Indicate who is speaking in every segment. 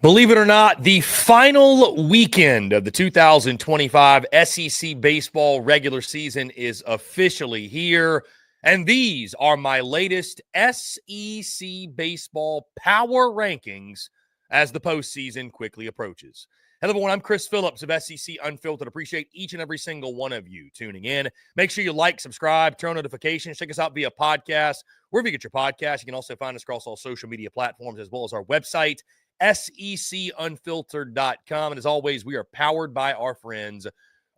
Speaker 1: Believe it or not, the final weekend of the 2025 SEC baseball regular season is officially here. And these are my latest SEC baseball power rankings as the postseason quickly approaches. Hello, everyone. I'm Chris Phillips of SEC Unfiltered. Appreciate each and every single one of you tuning in. Make sure you like, subscribe, turn on notifications. Check us out via podcast. Wherever you get your podcast, you can also find us across all social media platforms as well as our website, secunfiltered.com. And as always, we are powered by our friends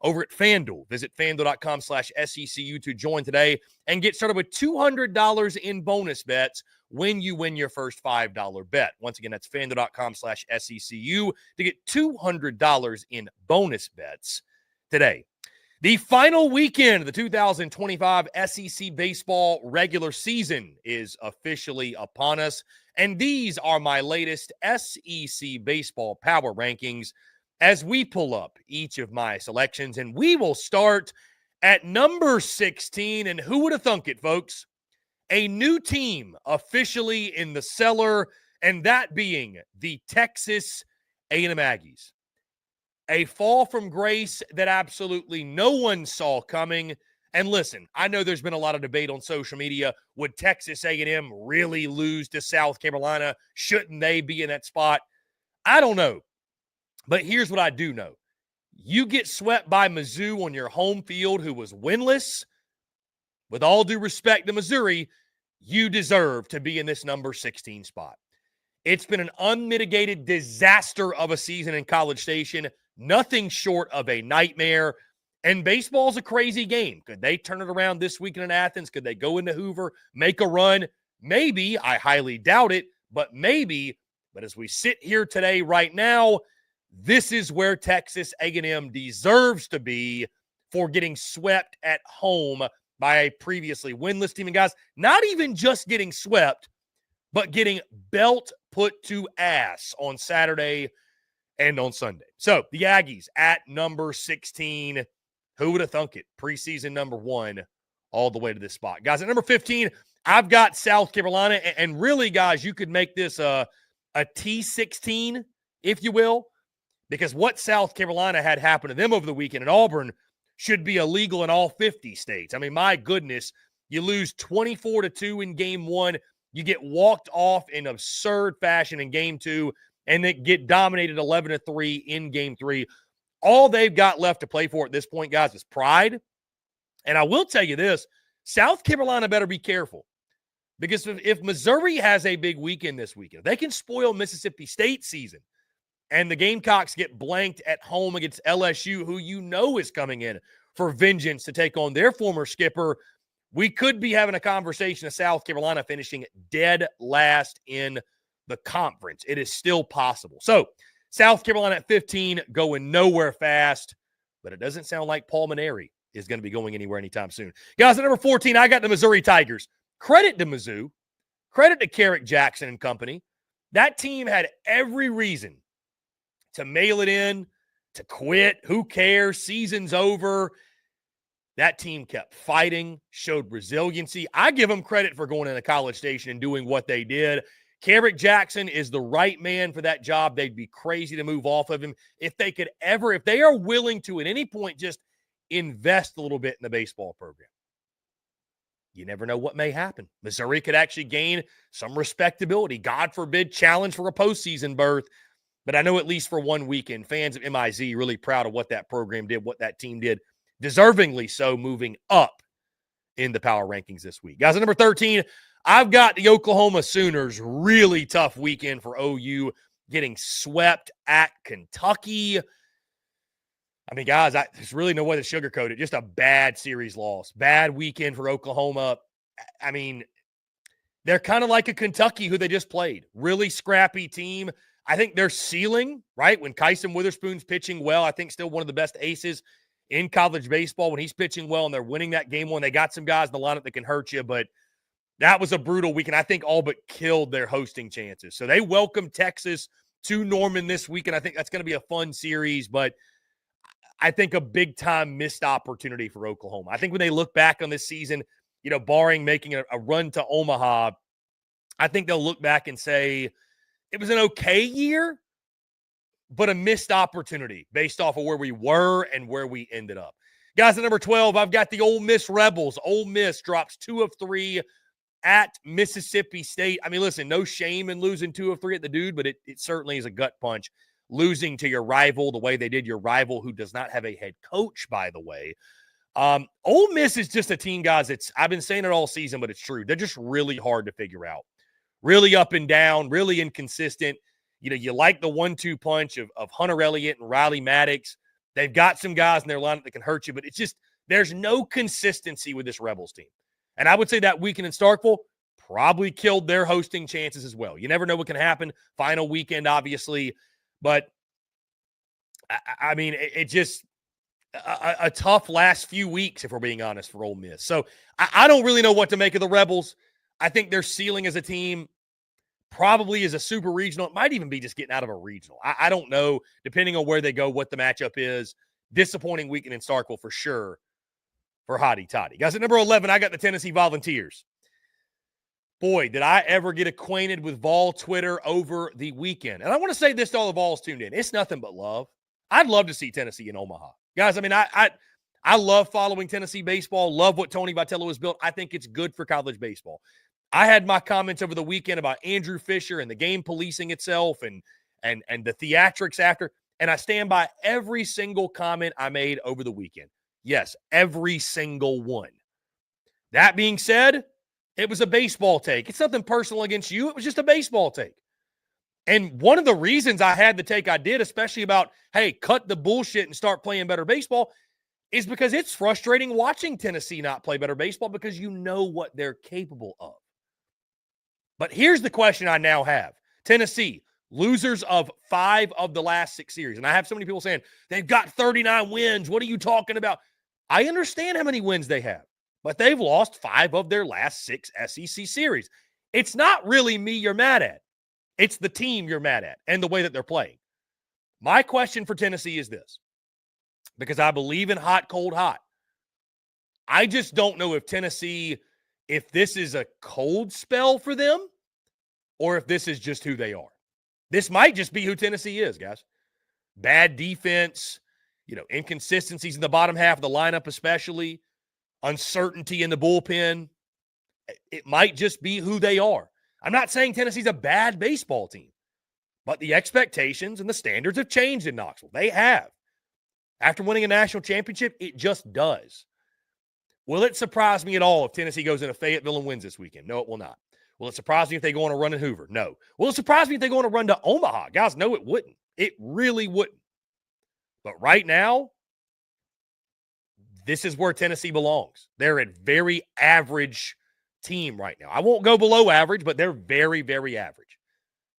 Speaker 1: over at FanDuel. Visit FanDuel.com/SECU to join today and get started with $200 in bonus bets when you win your first $5 bet. Once again, that's FanDuel.com/SECU to get $200 in bonus bets today. The final weekend of the 2025 SEC baseball regular season is officially upon us, and these are my latest SEC baseball power rankings as we pull up each of my selections, and we will start at number 16, and who would have thunk it, folks? A new team officially in the cellar, and that being the Texas A&M Aggies. A fall from grace that absolutely no one saw coming. And listen, I know there's been a lot of debate on social media. Would Texas A&M really lose to South Carolina? Shouldn't they be in that spot? I don't know. But here's what I do know. You get swept by Mizzou on your home field, who was winless. With all due respect to Missouri, you deserve to be in this number 16 spot. It's been an unmitigated disaster of a season in College Station. Nothing short of a nightmare. And baseball's a crazy game. Could they turn it around this weekend in Athens? Could they go into Hoover, make a run? Maybe. I highly doubt it, but maybe. But as we sit here today, right now, this is where Texas A&M deserves to be for getting swept at home by a previously winless team. And guys, not even just getting swept, but getting belt put to ass on Saturday and on Sunday. So the Aggies at number 16. Who would have thunk it? Preseason number 1 all the way to this spot. Guys, at number 15, I've got South Carolina. And really, guys, you could make this a T16, if you will, because what South Carolina had happen to them over the weekend at Auburn should be illegal in all 50 states. I mean, my goodness, you lose 24-2 in game 1. You get walked off in absurd fashion in game 2, and then get dominated 11-3 in game 3. All they've got left to play for at this point, guys, is pride. And I will tell you this, South Carolina better be careful. Because if Missouri has a big weekend this weekend, they can spoil Mississippi State's season. And the Gamecocks get blanked at home against LSU, who you know is coming in for vengeance to take on their former skipper. We could be having a conversation of South Carolina finishing dead last in the conference. It is still possible. So, South Carolina at 15 going nowhere fast, but it doesn't sound like Paul Maneri is going to be going anywhere anytime soon. Guys, at number 14, I got the Missouri Tigers. Credit to Mizzou. Credit to Carrick Jackson and company. That team had every reason to mail it in, to quit. Who cares? Season's over. That team kept fighting, showed resiliency. I give them credit for going into College Station and doing what they did. Carrick Jackson is the right man for that job. They'd be crazy to move off of him. If they are willing to at any point just invest a little bit in the baseball program. You never know what may happen. Missouri could actually gain some respectability. God forbid, challenge for a postseason berth. But I know at least for one weekend, fans of MIZ really proud of what that program did, what that team did. Deservingly so, moving up in the power rankings this week. Guys, at number 13, I've got the Oklahoma Sooners. Really tough weekend for OU, getting swept at Kentucky. I mean, guys, there's really no way to sugarcoat it. Just a bad series loss. Bad weekend for Oklahoma. I mean, they're kind of like a Kentucky who they just played. Really scrappy team. I think their ceiling, right, when Kyson Witherspoon's pitching well, I think still one of the best aces in college baseball when he's pitching well and they're winning that game 1. They got some guys in the lineup that can hurt you, but that was a brutal weekend. I think all but killed their hosting chances. So they welcome Texas to Norman this weekend. I think that's going to be a fun series, but I think a big-time missed opportunity for Oklahoma. I think when they look back on this season, barring making a run to Omaha, I think they'll look back and say, it was an okay year, but a missed opportunity based off of where we were and where we ended up. Guys, at number 12, I've got the Ole Miss Rebels. Ole Miss drops 2 of 3 at Mississippi State. I mean, listen, no shame in losing 2 of 3 at the Dude, but it certainly is a gut punch. Losing to your rival the way they did, your rival who does not have a head coach, by the way. Ole Miss is just a team, guys. I've been saying it all season, but it's true. They're just really hard to figure out. Really up and down, really inconsistent. You know, you like the 1-2 punch of Hunter Elliott and Riley Maddox. They've got some guys in their lineup that can hurt you, but it's just there's no consistency with this Rebels team. And I would say that weekend in Starkville probably killed their hosting chances as well. You never know what can happen. Final weekend, obviously. But, I mean, it just a tough last few weeks, if we're being honest, for Ole Miss. So I don't really know what to make of the Rebels. I think their ceiling as a team probably is a super regional. It might even be just getting out of a regional. I don't know, depending on where they go, what the matchup is. Disappointing weekend in Starkville for sure for Hottie Toddy. Guys, at number 11, I got the Tennessee Volunteers. Boy, did I ever get acquainted with Vol Twitter over the weekend. And I want to say this to all the Vols tuned in. It's nothing but love. I'd love to see Tennessee in Omaha. Guys, I mean, I love following Tennessee baseball, love what Tony Vitello has built. I think it's good for college baseball. I had my comments over the weekend about Andrew Fisher and the game policing itself and the theatrics after, and I stand by every single comment I made over the weekend. Yes, every single one. That being said, it was a baseball take. It's nothing personal against you. It was just a baseball take. And one of the reasons I had the take I did, especially about, hey, cut the bullshit and start playing better baseball, is because it's frustrating watching Tennessee not play better baseball because you know what they're capable of. But here's the question I now have. Tennessee, losers of 5 of the last 6 series. And I have so many people saying, they've got 39 wins. What are you talking about? I understand how many wins they have, but they've lost 5 of their last 6 SEC series. It's not really me you're mad at. It's the team you're mad at and the way that they're playing. My question for Tennessee is this, because I believe in hot, cold, hot. I just don't know if Tennessee, if this is a cold spell for them or if this is just who they are. This might just be who Tennessee is, guys. Bad defense, inconsistencies in the bottom half of the lineup especially, uncertainty in the bullpen. It might just be who they are. I'm not saying Tennessee's a bad baseball team, but the expectations and the standards have changed in Knoxville. They have. After winning a national championship, it just does. Will it surprise me at all if Tennessee goes into Fayetteville and wins this weekend? No, it will not. Will it surprise me if they go on a run in Hoover? No. Will it surprise me if they go on a run to Omaha? Guys, no, it wouldn't. It really wouldn't. But right now, this is where Tennessee belongs. They're a very average team right now. I won't go below average, but they're very, very average.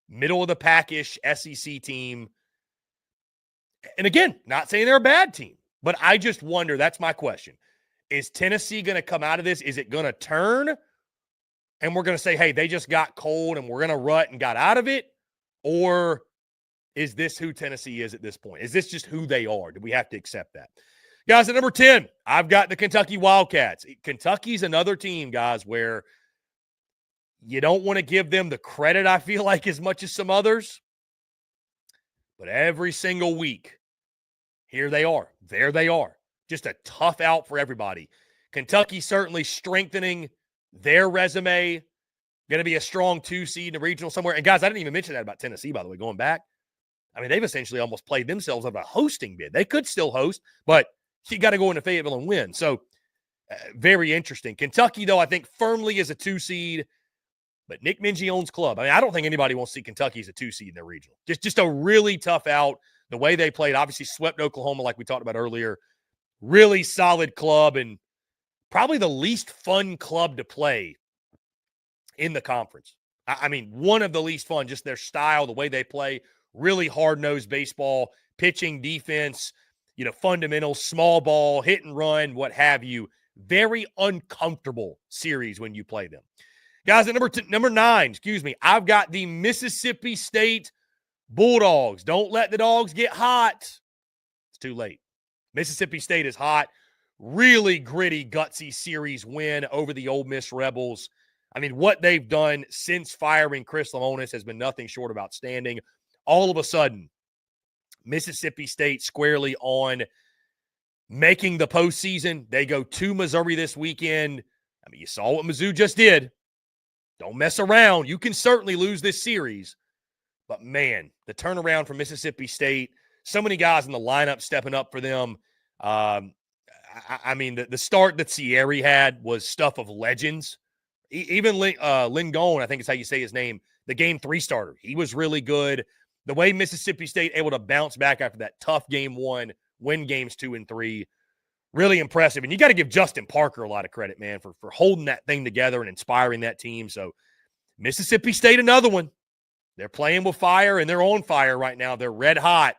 Speaker 1: Middle of the pack-ish SEC team. And again, not saying they're a bad team, but I just wonder, that's my question. Is Tennessee going to come out of this? Is it going to turn? And we're going to say, hey, they just got cold and we're going to rut and got out of it? Or is this who Tennessee is at this point? Is this just who they are? Do we have to accept that? Guys, at number 10, I've got the Kentucky Wildcats. Kentucky's another team, guys, where you don't want to give them the credit, I feel like, as much as some others. But every single week, here they are. There they are. Just a tough out for everybody. Kentucky certainly strengthening their resume. Going to be a strong 2 seed in the regional somewhere. And, guys, I didn't even mention that about Tennessee, by the way, going back. I mean, they've essentially almost played themselves out of a hosting bid. They could still host, but you got to go into Fayetteville and win. So, very interesting. Kentucky, though, I think firmly is a 2 seed. But Nick Mingione's club, I mean, I don't think anybody wants to see Kentucky as a 2 seed in their regional. Just a really tough out. The way they played, obviously swept Oklahoma like we talked about earlier. Really solid club and probably the least fun club to play in the conference. I mean, one of the least fun, just their style, the way they play. Really hard-nosed baseball, pitching, defense, fundamentals, small ball, hit and run, what have you. Very uncomfortable series when you play them. Guys, at number 9, I've got the Mississippi State Bulldogs. Don't let the dogs get hot. It's too late. Mississippi State is hot. Really gritty, gutsy series win over the Ole Miss Rebels. I mean, what they've done since firing Chris Lemonis has been nothing short of outstanding. All of a sudden, Mississippi State squarely on making the postseason. They go to Missouri this weekend. I mean, you saw what Mizzou just did. Don't mess around. You can certainly lose this series. But, man, the turnaround from Mississippi State, so many guys in the lineup stepping up for them. I mean, the start that Sierra had was stuff of legends. Even Lingone, I think is how you say his name, the Game 3 starter. He was really good. The way Mississippi State able to bounce back after that tough Game 1, win Games 2 and 3, really impressive. And you got to give Justin Parker a lot of credit, man, for holding that thing together and inspiring that team. So Mississippi State, another one. They're playing with fire, and they're on fire right now. They're red hot.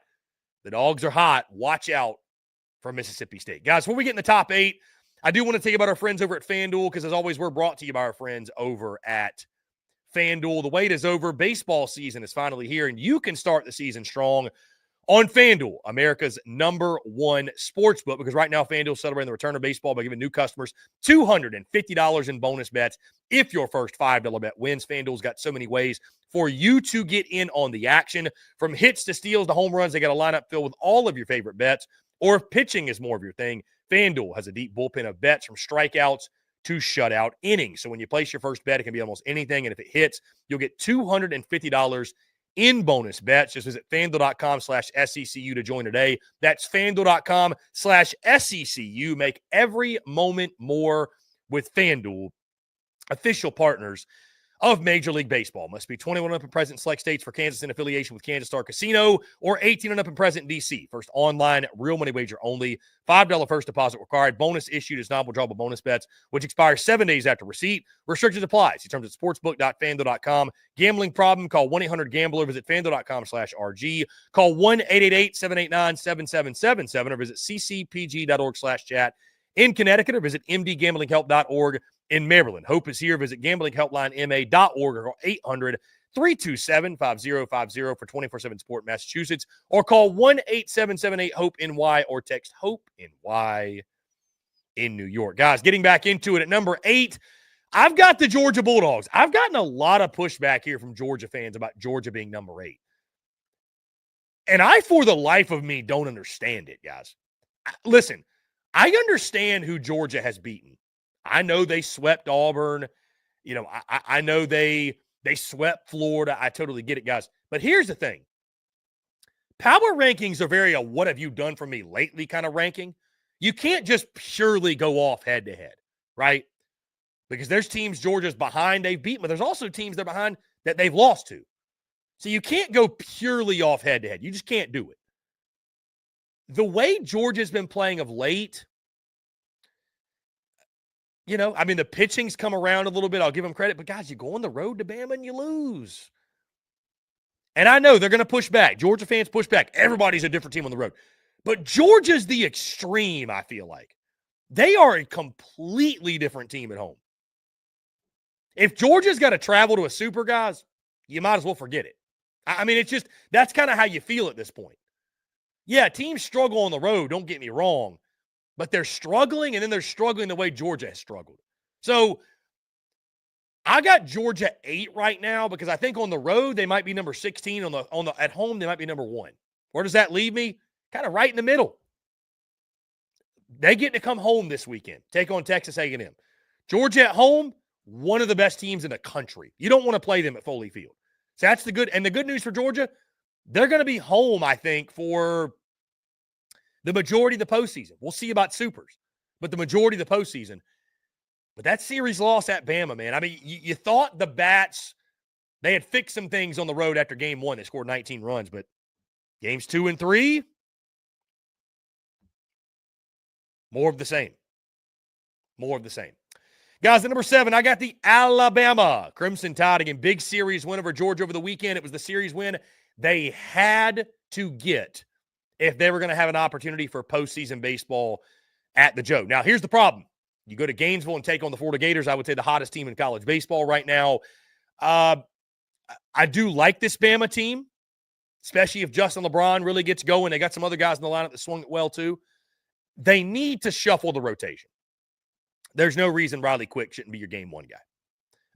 Speaker 1: The dogs are hot. Watch out for Mississippi State. Guys, before we get in the top 8, I do want to tell you about our friends over at FanDuel because, as always, we're brought to you by our friends over at FanDuel. The wait is over. Baseball season is finally here, and you can start the season strong on FanDuel, America's #1 sportsbook, because right now FanDuel is celebrating the return of baseball by giving new customers $250 in bonus bets if your first $5 bet wins. FanDuel's got so many ways for you to get in on the action. From hits to steals to home runs, they got a lineup filled with all of your favorite bets. Or if pitching is more of your thing, FanDuel has a deep bullpen of bets from strikeouts to shutout innings. So when you place your first bet, it can be almost anything, and if it hits, you'll get $250 in bonus bets. Just visit FanDuel.com/SECU to join today. That's FanDuel.com/SECU. Make every moment more with FanDuel, official partners of Major League Baseball. Must be 21 and up and present in select states. For Kansas in affiliation with Kansas Star Casino, or 18 and up and present in D.C. First online real money wager only. $5 first deposit required. Bonus issued as non-withdrawable bonus bets, which expires 7 days after receipt. Restrictions apply. See terms at sportsbook.fanduel.com. Gambling problem? Call 1-800-GAMBLER. Visit fanduel.com/RG. Call 1-888-789-7777 or visit ccpg.org/chat. In Connecticut, or visit mdgamblinghelp.org. In Maryland, Hope is here. Visit gamblinghelplinema.org or call 800-327-5050 for 24/7 support in Massachusetts, or call 1-8778-HOPE-NY or text HOPE-NY in New York. Guys, getting back into it at number 8, I've got the Georgia Bulldogs. I've gotten a lot of pushback here from Georgia fans about Georgia being number 8. And I, for the life of me, don't understand it, guys. Listen, I understand who Georgia has beaten. I know they swept Auburn. You know, I know they swept Florida. I totally get it, guys. But here's the thing. Power rankings are very what have you done for me lately kind of ranking. You can't just purely go off head-to-head, right? Because there's teams Georgia's behind they've beaten, but there's also teams they're behind that they've lost to. So you can't go purely off head-to-head. You just can't do it. The way Georgia's been playing of late, you know, I mean, the pitching's come around a little bit. I'll give them credit. But, guys, you go on the road to Bama and you lose. And I know they're going to push back. Georgia fans push back. Everybody's a different team on the road. But Georgia's the extreme, I feel like. They are a completely different team at home. If Georgia's got to travel to a super, guys, you might as well forget it. I mean, it's just that's kind of how you feel at this point. Yeah, teams struggle on the road, don't get me wrong. But they're struggling, and then they're struggling the way Georgia has struggled. So I got Georgia 8 right now because I think on the road they might be number 16. At home they might be number 1. Where does that leave me? Kind of right in the middle. They get to come home this weekend, take on Texas A&M. Georgia at home, one of the best teams in the country. You don't want to play them at Foley Field. So that's the good. And the good news for Georgia, they're going to be home, I think, for the majority of the postseason. We'll see about supers, but the majority of the postseason. But that series loss at Bama, man. I mean, you thought the Bats, they had fixed some things on the road after game 1. They scored 19 runs, but games 2 and 3, more of the same. More of the same. Guys, at number 7, I got the Alabama Crimson Tide. Again, big series win over Georgia over the weekend. It was the series win they had to get if they were going to have an opportunity for postseason baseball at the Joe. Now, here's the problem. You go to Gainesville and take on the Florida Gators, I would say the hottest team in college baseball right now. I do like this Bama team, especially if Justin LeBron really gets going. They got some other guys in the lineup that swung it well, too. They need to shuffle the rotation. There's no reason Riley Quick shouldn't be your game 1 guy.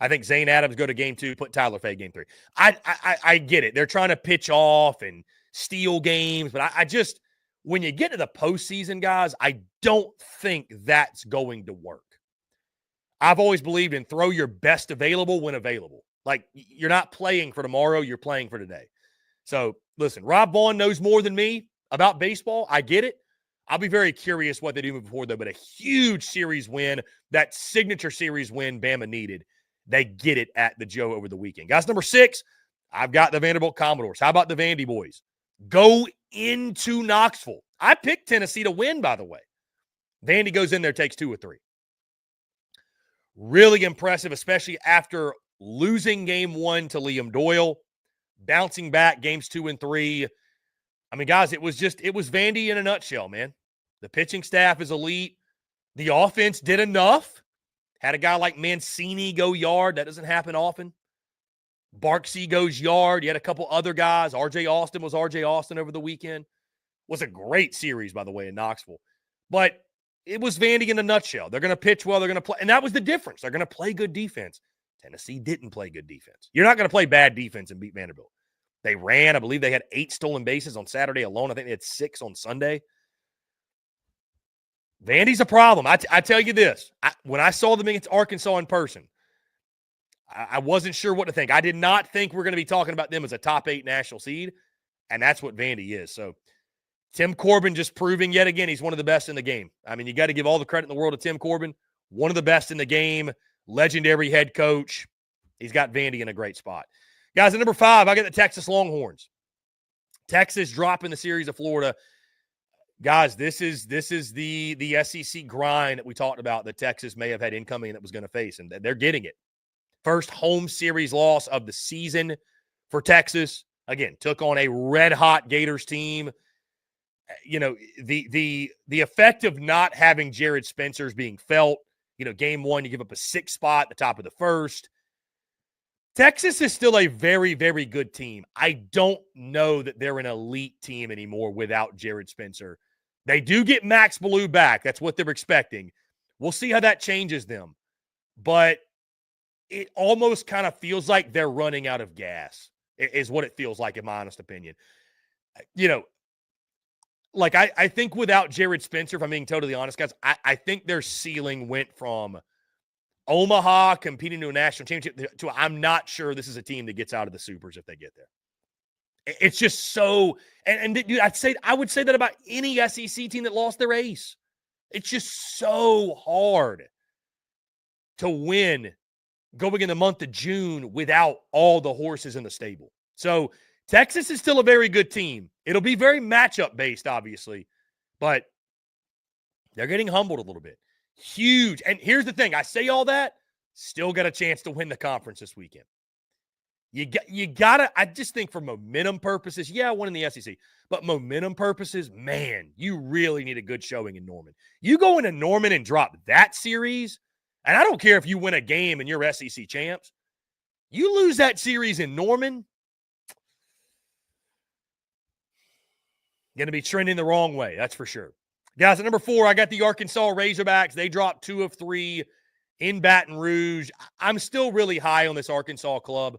Speaker 1: I think Zane Adams go to game 2, put Tyler Fay game 3. I get it. They're trying to pitch off and steal games. But I just, when you get to the postseason, guys, I don't think that's going to work. I've always believed in throw your best available when available. Like, you're not playing for tomorrow, you're playing for today. So, listen, Rob Vaughn knows more than me about baseball. I get it. I'll be very curious what they do moving forward, though. But a huge series win, that signature series win Bama needed. They get it at the Joe over the weekend. Guys, number 6, I've got the Vanderbilt Commodores. How about the Vandy boys? Go into Knoxville. I picked Tennessee to win, by the way. Vandy goes in there, takes 2 or 3. Really impressive, especially after losing game 1 to Liam Doyle, bouncing back games 2 and 3. I mean, guys, it was Vandy in a nutshell, man. The pitching staff is elite. The offense did enough. Had a guy like Mancini go yard. That doesn't happen often. Barksey goes yard. You had a couple other guys. R.J. Austin was R.J. Austin over the weekend. Was a great series, by the way, in Knoxville. But it was Vandy in a nutshell. They're going to pitch well. They're going to play. And that was the difference. They're going to play good defense. Tennessee didn't play good defense. You're not going to play bad defense and beat Vanderbilt. They ran. I believe they had 8 stolen bases on Saturday alone. I think they had 6 on Sunday. Vandy's a problem. I tell you this. When I saw them against Arkansas in person, I wasn't sure what to think. I did not think we're going to be talking about them as a top 8 national seed, and that's what Vandy is. So Tim Corbin just proving yet again he's one of the best in the game. I mean, you got to give all the credit in the world to Tim Corbin. One of the best in the game, legendary head coach. He's got Vandy in a great spot. Guys, at number 5, I got the Texas Longhorns. Texas dropping the series of Florida. Guys, this is the SEC grind that we talked about that Texas may have had incoming that was going to face, and they're getting it. First home series loss of the season for Texas. Again, took on a red-hot Gators team. You know, the effect of not having Jared Spencer's being felt. You know, game 1, you give up a 6 spot at the top of the first. Texas is still a very, very good team. I don't know that they're an elite team anymore without Jared Spencer. They do get Max Ballou back. That's what they're expecting. We'll see how that changes them. But it almost kind of feels like they're running out of gas, is what it feels like, in my honest opinion. You know, like I think without Jared Spencer, if I'm being totally honest, guys, I think their ceiling went from Omaha competing to a national championship to I'm not sure this is a team that gets out of the supers if they get there. It's just so, and dude, I would say that about any SEC team that lost their ace. It's just so hard to win going in the month of June without all the horses in the stable. So Texas is still a very good team. It'll be very matchup based, obviously, but they're getting humbled a little bit. Huge. And here's the thing. I say all that, still got a chance to win the conference this weekend. You gotta, I just think for momentum purposes, yeah, one in the SEC, but momentum purposes, man, you really need a good showing in Norman. You go into Norman and drop that series, and I don't care if you win a game and you're SEC champs, you lose that series in Norman, going to be trending the wrong way, that's for sure. Guys, at number 4, I got the Arkansas Razorbacks. They dropped 2 of 3 in Baton Rouge. I'm still really high on this Arkansas club.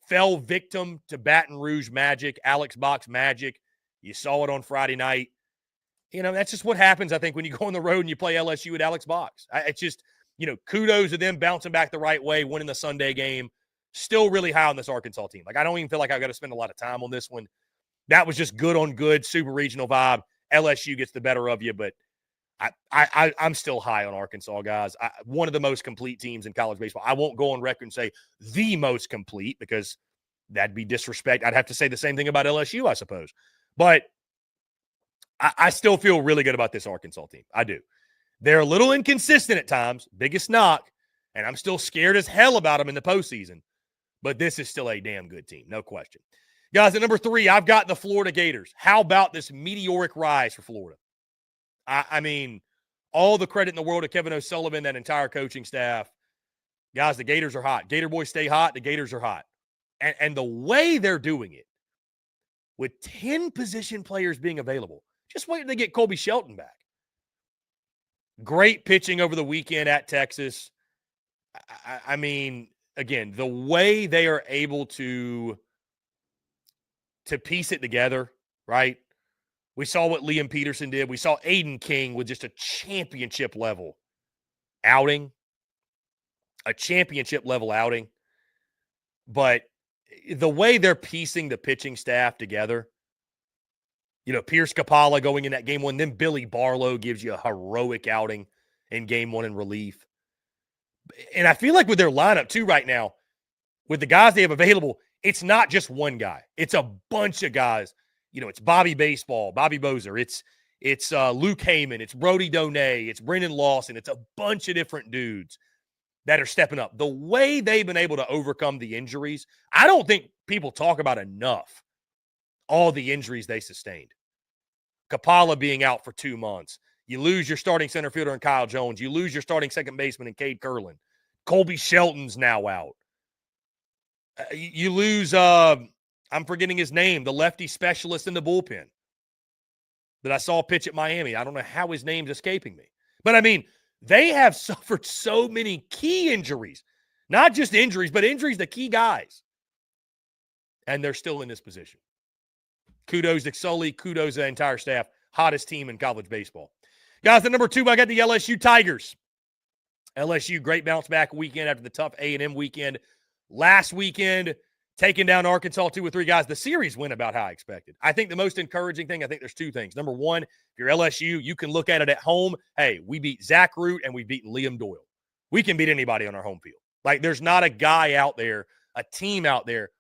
Speaker 1: Fell victim to Baton Rouge magic, Alex Box magic. You saw it on Friday night. You know, that's just what happens, I think, when you go on the road and you play LSU at Alex Box. It's just, you know, kudos to them bouncing back the right way, winning the Sunday game. Still really high on this Arkansas team. Like, I don't even feel like I've got to spend a lot of time on this one. That was just good on good, super regional vibe. LSU gets the better of you, but I'm still high on Arkansas, guys. One of the most complete teams in college baseball. I won't go on record and say the most complete because that'd be disrespect. I'd have to say the same thing about LSU, I suppose. But I still feel really good about this Arkansas team. I do. They're a little inconsistent at times, biggest knock, and I'm still scared as hell about them in the postseason. But this is still a damn good team, no question. Guys, at number 3, I've got the Florida Gators. How about this meteoric rise for Florida? I mean, all the credit in the world to Kevin O'Sullivan, that entire coaching staff. Guys, the Gators are hot. Gator boys stay hot. The Gators are hot. And the way they're doing it, with 10 position players being available, just wait until they get Colby Shelton back. Great pitching over the weekend at Texas. I mean, again, the way they are able to piece it together, right? We saw what Liam Peterson did. We saw Aiden King with just a championship level outing. A championship level outing. But the way they're piecing the pitching staff together, Pierce Capalla going in that game one, then Billy Barlow gives you a heroic outing in game one in relief. And I feel like with their lineup too right now, with the guys they have available, it's not just one guy. It's a bunch of guys. It's Bobby Baseball, Bobby Bozer. It's Luke Heyman. It's Brody Donay. It's Brendan Lawson. It's a bunch of different dudes that are stepping up. The way they've been able to overcome the injuries, I don't think people talk about enough all the injuries they sustained. Capalla being out for 2 months. You lose your starting center fielder in Kyle Jones. You lose your starting second baseman in Cade Curlin. Colby Shelton's now out. You lose, I'm forgetting his name, the lefty specialist in the bullpen that I saw pitch at Miami. I don't know how his name's escaping me. But, I mean, they have suffered so many key injuries. Not just injuries, but injuries to key guys. And they're still in this position. Kudos to Sully. Kudos to the entire staff. Hottest team in college baseball. Guys, at number 2, I got the LSU Tigers. LSU, great bounce back weekend after the tough A&M weekend. Last weekend, taking down Arkansas 2 or 3 guys. The series went about how I expected. I think the most encouraging thing, I think there's 2 things. Number 1, if you're LSU, you can look at it at home. Hey, we beat Zach Root and we beat Liam Doyle. We can beat anybody on our home field. Like, there's not a guy out there, a team out there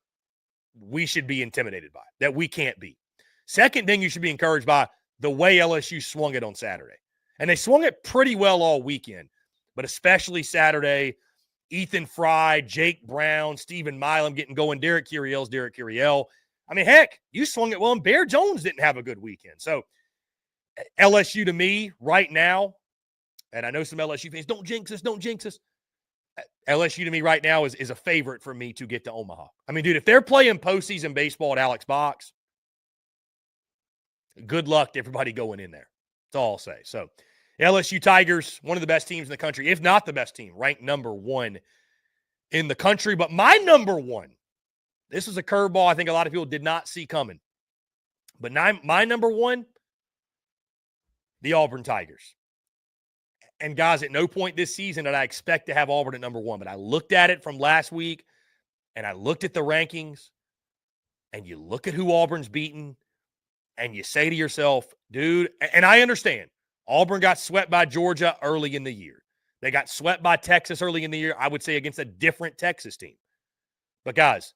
Speaker 1: we should be intimidated by, that we can't beat. Second thing you should be encouraged by, the way LSU swung it on Saturday. And they swung it pretty well all weekend, but especially Saturday. Ethan Fry, Jake Brown, Stephen Milam getting going. Derek Curiel's Derek Curiel. I mean, heck, you swung it well, and Bear Jones didn't have a good weekend. So LSU to me right now, and I know some LSU fans, don't jinx us. LSU to me right now is a favorite for me to get to Omaha. I mean, dude, if they're playing postseason baseball at Alex Box, good luck to everybody going in there. That's all I'll say. So LSU Tigers, one of the best teams in the country, if not the best team, ranked number 1 in the country. But my number 1, this is a curveball I think a lot of people did not see coming. But my number 1, the Auburn Tigers. And guys, at no point this season did I expect to have Auburn at number 1. But I looked at it from last week, and I looked at the rankings, and you look at who Auburn's beaten, and you say to yourself, dude, and I understand, Auburn got swept by Georgia early in the year. They got swept by Texas early in the year, I would say against a different Texas team. But guys,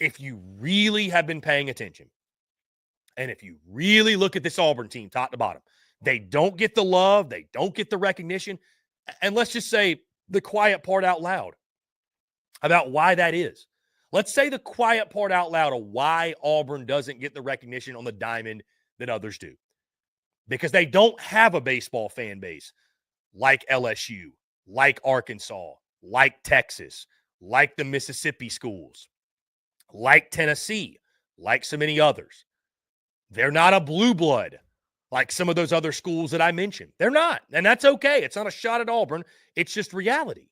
Speaker 1: if you really have been paying attention, and if you really look at this Auburn team top to bottom, they don't get the love, they don't get the recognition, and let's just say the quiet part out loud about why that is. Let's say the quiet part out loud of why Auburn doesn't get the recognition on the diamond that others do. Because they don't have a baseball fan base like LSU, like Arkansas, like Texas, like the Mississippi schools, like Tennessee, like so many others. They're not a blue blood like some of those other schools that I mentioned. They're not, and that's okay. It's not a shot at Auburn. It's just reality.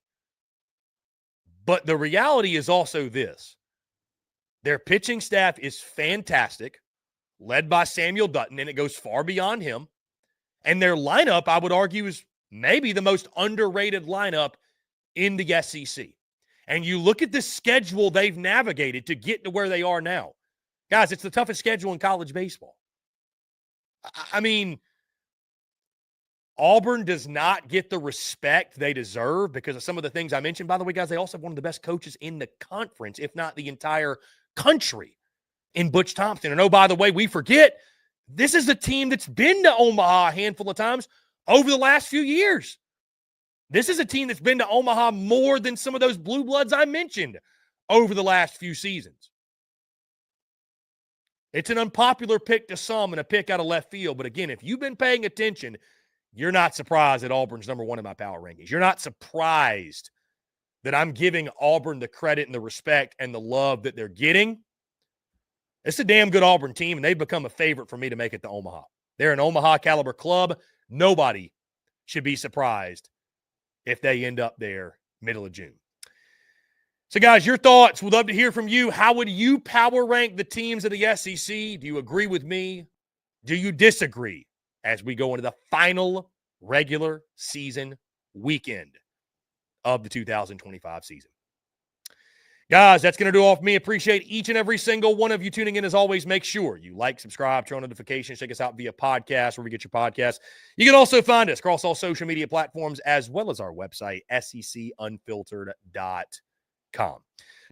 Speaker 1: But the reality is also this. Their pitching staff is fantastic, led by Samuel Dutton, and it goes far beyond him. And their lineup, I would argue, is maybe the most underrated lineup in the SEC. And you look at the schedule they've navigated to get to where they are now. Guys, it's the toughest schedule in college baseball. I mean, Auburn does not get the respect they deserve because of some of the things I mentioned. By the way, guys, they also have one of the best coaches in the conference, if not the entire country, in Butch Thompson. And oh, by the way, we forget, this is a team that's been to Omaha a handful of times over the last few years. This is a team that's been to Omaha more than some of those blue bloods I mentioned over the last few seasons. It's an unpopular pick to some and a pick out of left field. But again, if you've been paying attention, you're not surprised that Auburn's number 1 in my power rankings. You're not surprised that I'm giving Auburn the credit and the respect and the love that they're getting. It's a damn good Auburn team, and they've become a favorite for me to make it to Omaha. They're an Omaha caliber club. Nobody should be surprised if they end up there middle of June. So, guys, your thoughts. We'd love to hear from you. How would you power rank the teams of the SEC? Do you agree with me? Do you disagree as we go into the final regular season weekend of the 2025 season? Guys, that's going to do all for me. Appreciate each and every single one of you tuning in. As always, make sure you like, subscribe, turn on notifications. Check us out via podcast where we get your podcast. You can also find us across all social media platforms as well as our website, secunfiltered.com.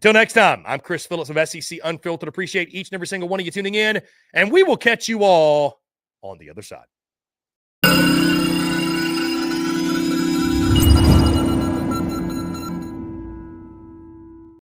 Speaker 1: Till next time, I'm Chris Phillips of SEC Unfiltered. Appreciate each and every single one of you tuning in, and we will catch you all on the other side.